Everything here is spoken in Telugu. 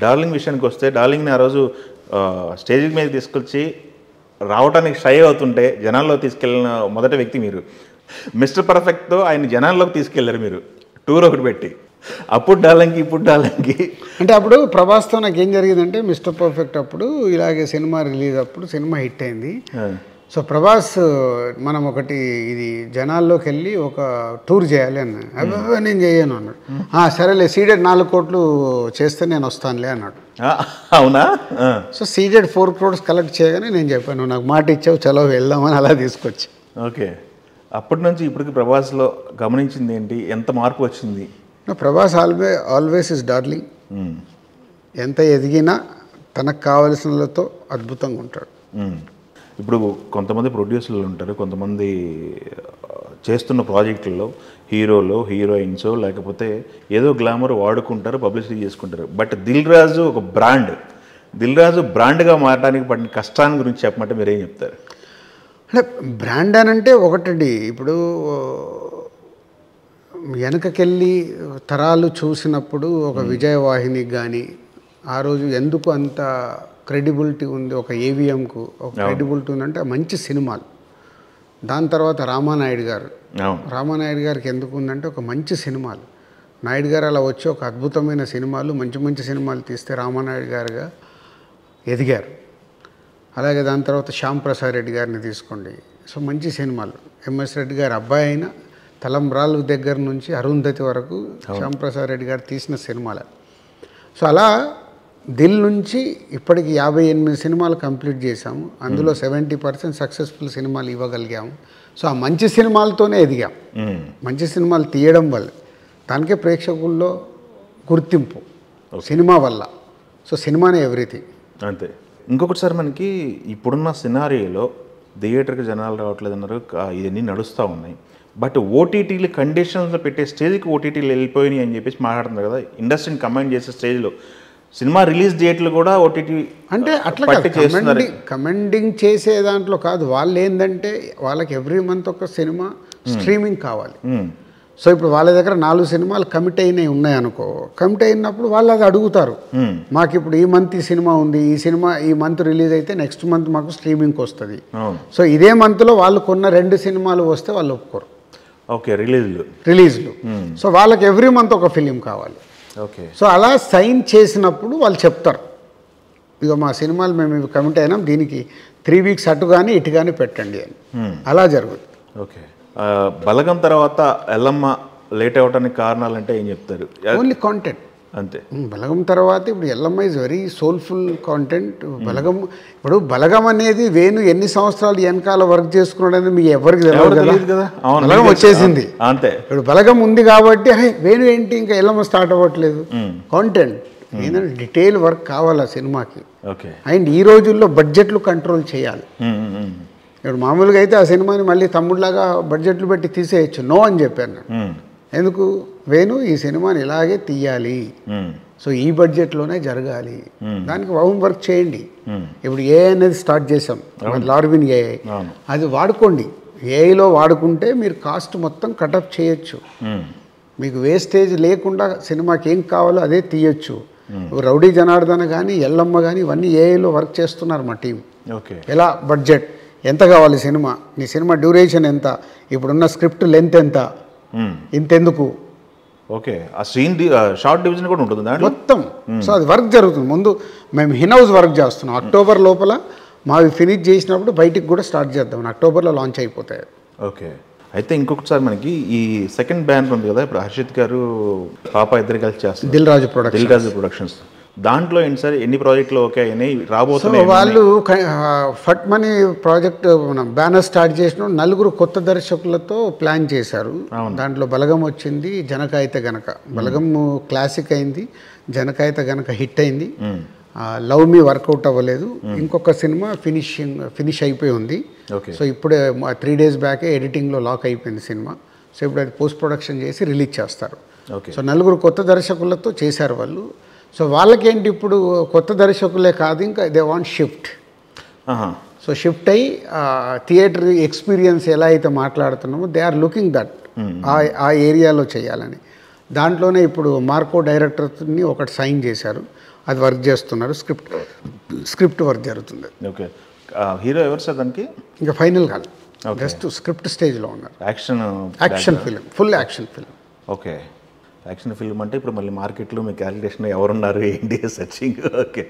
డార్లింగ్ విషయానికి వస్తే, డార్లింగ్ని ఆ రోజు స్టేజ్ మీద తీసుకొచ్చి రావడానికి షై అవుతుంటే జనాల్లో తీసుకెళ్ళిన మొదటి వ్యక్తి మీరు. మిస్టర్ పర్ఫెక్ట్తో ఆయన జనాల్లోకి తీసుకెళ్లారు మీరు, టూర్ ఒకటి పెట్టి. అప్పుడు డార్లింగ్కి ఇప్పుడు డార్లింగ్కి అంటే అప్పుడు ప్రభాస్తో నాకు ఏం జరిగిందంటే మిస్టర్ పర్ఫెక్ట్ అప్పుడు ఇలాగే సినిమా రిలీజ్ అప్పుడు సినిమా హిట్ అయింది. సో ప్రభాస్ మనం ఒకటి ఇది జనాల్లోకి వెళ్ళి ఒక టూర్ చేయాలి అన్నాడు. అబ్బాయి నేను చేయను అన్నాడు. సరేలే సీడెడ్ 4 కోట్లు చేస్తే నేను వస్తానులే అన్నాడు. అవునా? సో సీడెడ్ 4 crores కలెక్ట్ చేయగానే నేను చెప్పాను నాకు మాట ఇచ్చావు చలో వెళ్దామని అలా తీసుకొచ్చి. ఓకే. అప్పటి నుంచి ఇప్పటికి ప్రభాస్లో గమనించింది ఏంటి, ఎంత మార్పు వచ్చింది? Prabhas always is darling. ఎంత ఎదిగినా తనకు కావలసినలతో అద్భుతంగా ఉంటాడు. ఇప్పుడు కొంతమంది ప్రొడ్యూసర్లు ఉంటారు, కొంతమంది చేస్తున్న ప్రాజెక్టుల్లో హీరోలు హీరోయిన్స్ లేకపోతే ఏదో గ్లామర్ వాడుకుంటారు, పబ్లిసిటీ చేసుకుంటారు. బట్ దిల్ రాజు ఒక బ్రాండ్. దిల్ రాజు బ్రాండ్గా మారడానికి పడిన కష్టాన్ని గురించి చెప్పమంటే మీరేం చెప్తారు? అంటే బ్రాండ్ అని అంటే ఒకటండి, ఇప్పుడు వెనకకెళ్ళి తరాలు చూసినప్పుడు ఒక విజయవాహినికి కానీ ఆ రోజు ఎందుకు అంత క్రెడిబిలిటీ ఉంది, ఒక ఏవిఎంకు ఒక క్రెడిబిలిటీ ఉందంటే మంచి సినిమాలు. దాని తర్వాత రామానాయుడు గారికి ఎందుకు ఉందంటే ఒక మంచి సినిమాలు. నాయుడు గారు అలా వచ్చి ఒక అద్భుతమైన సినిమాలు మంచి మంచి సినిమాలు తీస్తే రామానాయుడు గారుగా ఎదిగారు. అలాగే దాని తర్వాత శ్యామ్ ప్రసాద్ రెడ్డి గారిని తీసుకోండి, సో మంచి సినిమాలు. ఎంఎస్ రెడ్డి గారి అబ్బాయి అయిన తలంబ్రాలు దగ్గర నుంచి అరుంధతి వరకు శ్యామ్ ప్రసాద్ రెడ్డి గారు తీసిన సినిమాలు. సో అలా దిల్ నుంచి ఇప్పటికి 58 సినిమాలు కంప్లీట్ చేశాము. అందులో 70% సక్సెస్ఫుల్ సినిమాలు ఇవ్వగలిగాము. సో ఆ మంచి సినిమాలతోనే ఎదిగాం. మంచి సినిమాలు తీయడం వల్ల దానికే ప్రేక్షకుల్లో గుర్తింపు సినిమా వల్ల. సో సినిమానే ఎవ్రీథింగ్. అంతే. ఇంకొకటిసారి మనకి ఇప్పుడున్న సినారియోలో థియేటర్కి జనాలు రావట్లేదు అన్నారు, ఇవన్నీ నడుస్తూ ఉన్నాయి. బట్ ఓటీటీలు కండిషన్స్లో పెట్టే స్టేజ్కి ఓటీటీలు వెళ్ళిపోయినాయి అని చెప్పేసి మాట్లాడుతున్నారు కదా. ఇండస్ట్రీని కమెంట్ చేసే స్టేజ్లో సినిమా రిలీజ్ డేట్లు కూడా ఓటీటీ అంటే అట్లా కమెండింగ్ చేసే దాంట్లో కాదు. వాళ్ళు ఏంటంటే వాళ్ళకి ఎవ్రీ మంత్ ఒక సినిమా స్ట్రీమింగ్ కావాలి. సో ఇప్పుడు వాళ్ళ దగ్గర 4 సినిమాలు కమిట్ అయినవి ఉన్నాయనుకో, కమిట్ అయినప్పుడు వాళ్ళు అది అడుగుతారు, మాకు ఇప్పుడు ఈ మంత్ ఈ సినిమా ఉంది, ఈ సినిమా ఈ మంత్ రిలీజ్ అయితే నెక్స్ట్ మంత్ మాకు స్ట్రీమింగ్కి వస్తుంది. సో ఇదే మంత్లో వాళ్ళు కొన్న 2 సినిమాలు వస్తే వాళ్ళు ఒప్పుకోరు. ఓకే. రిలీజ్లు. సో వాళ్ళకి ఎవ్రీ మంత్ ఒక ఫిలిం కావాలి. ఓకే. సో అలా సైన్ చేసినప్పుడు వాళ్ళు చెప్తారు, ఇక మా సినిమాలు మేము ఇవి కమిట్ అయినాం, దీనికి 3 weeks అటు కానీ ఇటు కానీ పెట్టండి అని. అలా జరుగుతుంది. ఓకే. బలగం తర్వాత ఎల్లమ్మ లేట్ అవ్వడానికి కారణాలు అంటే ఏం చెప్తారు? ఓన్లీ కాంటెంట్ అంతే. బలగం తర్వాత ఇప్పుడు Yellamma is very soulful content. ఇప్పుడు బలగం అనేది వేణు ఎన్ని సంవత్సరాలు వెనకాల వర్క్ చేసుకున్నాడు అనేది మీకు ఎవరికి తెలియదు కదా. బలగం వచ్చేసింది అంతే. ఇప్పుడు బలగం ఉంది కాబట్టి అరే వేణు ఏంటి ఇంకా ఎల్లమ్మ స్టార్ట్ అవ్వట్లేదు. కాంటెంట్ ఏంటంటే డీటెయిల్ వర్క్ కావాలి ఆ సినిమాకి. ఓకే. అండ్ ఈ రోజుల్లో బడ్జెట్లు కంట్రోల్ చేయాలి. ఇప్పుడు మామూలుగా అయితే ఆ సినిమాని మళ్ళీ తమ్ముడిలాగా బడ్జెట్లు పెట్టి తీసేయచ్చు, నో అని చెప్పాను. ఎందుకు? వేణు ఈ సినిమాని ఇలాగే తీయాలి, సో ఈ బడ్జెట్లోనే జరగాలి, దానికి వర్క్ చేయండి. ఇప్పుడు ఏఐ అనేది స్టార్ట్ చేసాం, లార్విన్ ఏఐ, అది వాడుకోండి. ఏఐలో వాడుకుంటే మీరు కాస్ట్ మొత్తం కటప్ చేయొచ్చు, మీకు వేస్టేజ్ లేకుండా సినిమాకి ఏం కావాలో అదే తీయొచ్చు. రౌడీ జనార్దన కానీ ఎల్లమ్మ కానీ ఇవన్నీ ఏఐలో వర్క్ చేస్తున్నారు మా టీం. ఎలా బడ్జెట్ ఎంత కావాలి, సినిమా నీ సినిమా డ్యూరేషన్ ఎంత, ఇప్పుడున్న స్క్రిప్ట్ లెంత్ ఎంత, ఇంతెందుకు. ఓకే. ఆ సీన్ షార్ట్ డివిజన్ కూడా ఉంటుంది మొత్తం. సో అది వర్క్ జరుగుతుంది. ముందు మేము ఇన్-హౌస్ వర్క్ చేస్తున్నాం. అక్టోబర్ లోపల మావి ఫినిష్ చేసినప్పుడు బయటికి కూడా స్టార్ట్ చేద్దాం. అక్టోబర్లో లాంచ్ అయిపోతాయి. ఓకే. అయితే ఇంకొకసారి మనకి ఈ సెకండ్ బ్యానర్ ఉంది కదా, ఇప్పుడు హర్షిత్ గారు పాప ఇద్దరు కలిసి చేస్తారు, దిల్ రాజు ప్రొడక్షన్స్. దాంట్లో ఏంటి సార్, ఎన్ని ప్రాజెక్టులు ఓకే అయినాయి, రాబోతున్నాయి? వాళ్ళు ఫట్ మనీ ప్రాజెక్ట్ మనం బ్యానర్ స్టార్ట్ చేసిన 4 కొత్త దర్శకులతో ప్లాన్ చేశారు. దాంట్లో బలగం వచ్చింది, జనకాయిత గనక. బలగం క్లాసిక్ అయింది, జనకాయిత గనక హిట్ అయింది. లవ్ మీ వర్కౌట్ అవ్వలేదు. ఇంకొక సినిమా ఫినిష్ అయిపోయి ఉంది. సో ఇప్పుడే 3 days బ్యాకే ఎడిటింగ్లో లాక్ అయిపోయింది సినిమా. సో ఇప్పుడు అది పోస్ట్ ప్రొడక్షన్ చేసి రిలీజ్ చేస్తారు. సో 4 కొత్త దర్శకులతో చేశారు వాళ్ళు. సో వాళ్ళకేంటి ఇప్పుడు కొత్త దర్శకులే కాదు, ఇంకా they want shift. So shift అయ్యి థియేటర్ ఎక్స్పీరియన్స్ ఎలా అయితే మాట్లాడుతున్నామో దే ఆర్ లుకింగ్ దట్ ఆ ఏరియాలో చేయాలని. దాంట్లోనే ఇప్పుడు మార్కో డైరెక్టర్ని ఒకటి సైన్ చేశారు. అది వర్క్ చేస్తున్నారు, స్క్రిప్ట్ వర్క్ జరుగుతుంది. ఓకే. హీరో ఎవరు సార్ దానికి? ఇంకా ఫైనల్ కాదు, జస్ట్ స్క్రిప్ట్ స్టేజ్లో ఉన్నారు. Action film, full action film. Okay. Action film అంటే ఇప్పుడు మళ్ళీ మార్కెట్లో మీ క్యాలిక్యులేషన్ ఎవరున్నారు ఏంటి సెర్చింగ్. ఓకే.